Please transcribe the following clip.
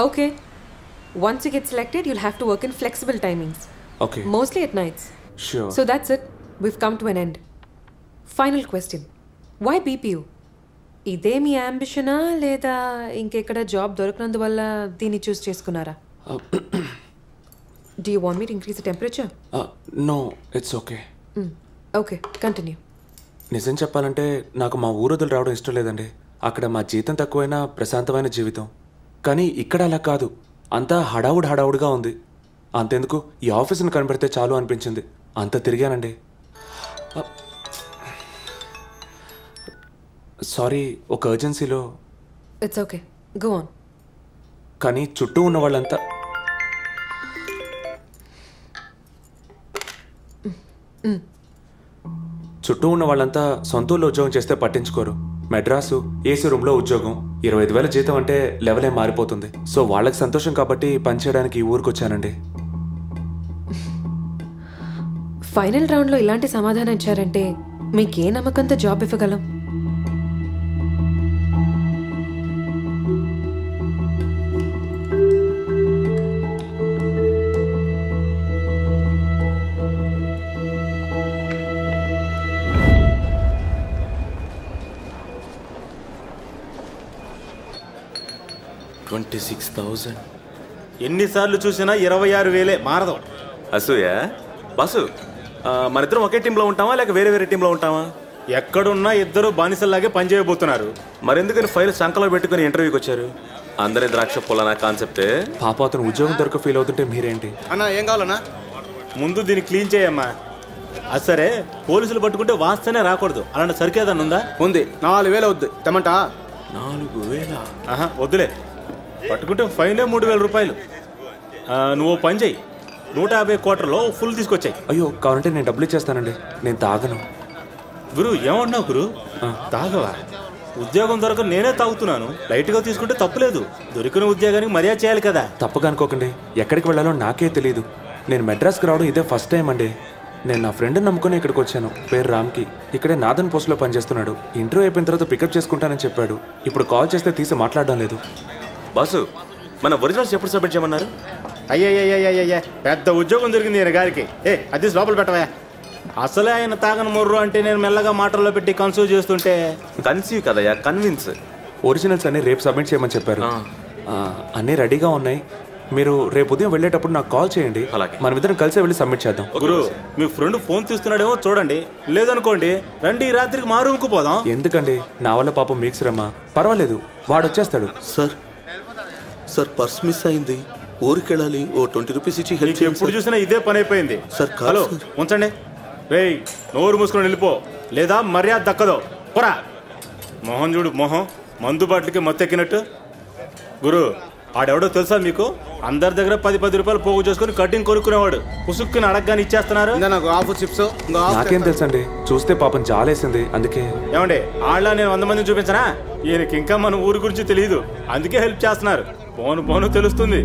Okay. Once you get selected, you'll have to work in flexible timings. Okay. Mostly at nights. Sure. So that's it. We've come to an end. Final question. Why BPU? ఇదే మీ అంబిషనా లేదా ఇంకెక్కడ job దొరకనందువల్ల దీన్ని చూస్ చేసుకున్నారా? Do you want me to increase the temperature? No, it's okay. Okay, continue. నిజం చెప్పాలంటే నాకు మా ఊరు వదిలి రావడం ఇష్టం లేదండి. అక్కడ మా జీతం తక్కువైనా ప్రశాంతమైన జీవితం. కానీ ఇక్కడ అలా కాదు, అంతా హడావుడిగా ఉంది. అంతెందుకు ఈ ఆఫీస్ని కనబడితే చాలు అనిపించింది. అంత తిరిగానండి. సారీ, ఒక ఎర్జెన్సీలో. It's okay. Go on. కానీ చుట్టూ ఉన్న వాళ్ళంతా సొంత ఊళ్ళో ఉద్యోగం చేస్తే పట్టించుకోరు. మెడ్రాసు ఏసీ రూమ్లో ఉద్యోగం, 25,000 జీతం అంటే లెవెలే మారిపోతుంది. సో వాళ్ళకి సంతోషం కాబట్టి పనిచేయడానికి ఈ ఊరికి వచ్చానండి. ఫైనల్ రౌండ్లో ఇలాంటి సమాధానం ఇచ్చారంటే మీకే నమ్మకంతో జాబ్ ఇవ్వగలం? ఎన్నిసార్లు చూసినా 26,000 మారదు. అసూయ బాసు, మనిద్దరం ఒకే టీంలో ఉంటామా లేక వేరే వేరే టీంలో ఉంటామా? ఎక్కడున్నా ఇద్దరు బానిసల్లాగే పనిచేయబోతున్నారు. మరెందుకని ఫైల్ సంకలో పెట్టుకుని ఇంటర్వ్యూకి వచ్చారు? అందరి ద్రాక్ష పొలనా కాన్సెప్టే. పాప అతను ఉద్యోగం దొరక ఫీల్ అవుతుంటే మీరేంటి? అన్నా ఏం కావాలన్నా? ముందు దీన్ని క్లీన్ చేయమ్మా. అది సరే, పోలీసులు పట్టుకుంటే వాస్తేనే రాకూడదు, అలాంటి సరికేదన్నా ఉందా? ఉంది. 4,000 వద్దు తెమంటా? 4,000? ఆహా వద్దులే, పట్టుకుంటే ఫైనే 3,000 రూపాయలు. నువ్వు పని చెయ్యి, 150 క్వార్టర్లో ఫుల్ తీసుకొచ్చాయి. అయ్యో, కావాలంటే నేను డబ్బులు ఇచ్చేస్తానండి. నేను తాగను. గురు ఏమన్నావు గురు? తాగవా? ఉద్యోగం దొరక నేనే తాగుతున్నాను. లైట్గా తీసుకుంటే తప్పులేదు. దొరికిన ఉద్యోగానికి మర్యాద చేయాలి కదా. తప్పగా అనుకోకండి. ఎక్కడికి వెళ్ళాలో నాకే తెలియదు. నేను మెడ్రాస్కి రావడం ఇదే ఫస్ట్ టైం అండి. నేను నా ఫ్రెండ్ని నమ్ముకుని ఇక్కడికి వచ్చాను. పేరు రామ్కి. ఇక్కడే నాదన్ పోస్ట్లో పనిచేస్తున్నాడు. ఇంటర్వ్యూ అయిపోయిన తర్వాత పికప్ చేసుకుంటానని చెప్పాడు. ఇప్పుడు కాల్ చేస్తే తీసి మాట్లాడడం లేదు. బాసు, మన ఒరిజినల్స్ ఎప్పుడు సబ్మిట్ చేయమన్నారు? అయ్యయ్యయ్యయ్యయ్య, పెద్ద ఉద్యోగం దొరికింది ఈయన గారికి. అది లోపల పెట్టవా? అసలే ఆయన తాగని మొర్రు అంటే నేను మెల్లగా మాటల్లో పెట్టి కన్సూవ్ చేస్తుంటే. కన్సీవ్ కదయ్యా, కన్విన్స్. ఒరిజినల్స్ అన్ని రేపు సబ్మిట్ చేయమని చెప్పారు. అన్నీ రెడీగా ఉన్నాయి. మీరు రేపు ఉదయం వెళ్ళేటప్పుడు నాకు కాల్ చేయండి. అలాగే, మనమిద్దరం కలిసే వెళ్ళి సబ్మిట్ చేద్దాం. గురు, మీ ఫ్రెండ్ ఫోన్ తీస్తున్నాడేమో చూడండి. లేదనుకోండి రండి, ఈ రాత్రికి మా రూమ్కి పోదాం. ఎందుకండి? నా వల్ల పాపం మీకు శ్రమ. పర్వాలేదు, వాడు వచ్చేస్తాడు. సార్ పర్స్ మిస్ అయింది, ఊరికి వెళ్ళాలి. ఓ 20 రూపీస్ ఇచ్చి హెల్ప్. ఎప్పుడు చూసినా ఇదే పని అయిపోయింది. సార్ హలో, ఉంచండి. రేయ్, నోరు మూసుకొని వెళ్ళిపో, లేదా మర్యాద దక్కదో. పోరా. మొహం చూడు, మొహం మందు బాటిల్కి మత్తెక్కినట్టు. గురు, ఆడెవడో తెలుసా మీకు? అందరి దగ్గర 10 రూపాయలు పోగు చేసుకుని కటింగ్ కొనుక్కునేవాడు. పుసుక్కుని అడగగానే ఇచ్చేస్తున్నారు. నాకేం తెలుసండి, చూస్తే పాపం జాలేసింది, అందుకే. ఏమండి, ఆళ్ళ నేను 100 మందిని చూపించనా? ఈయనకి ఇంకా మన ఊరి గురించి తెలియదు, అందుకే హెల్ప్ చేస్తున్నారు. పోను తెలుస్తుంది.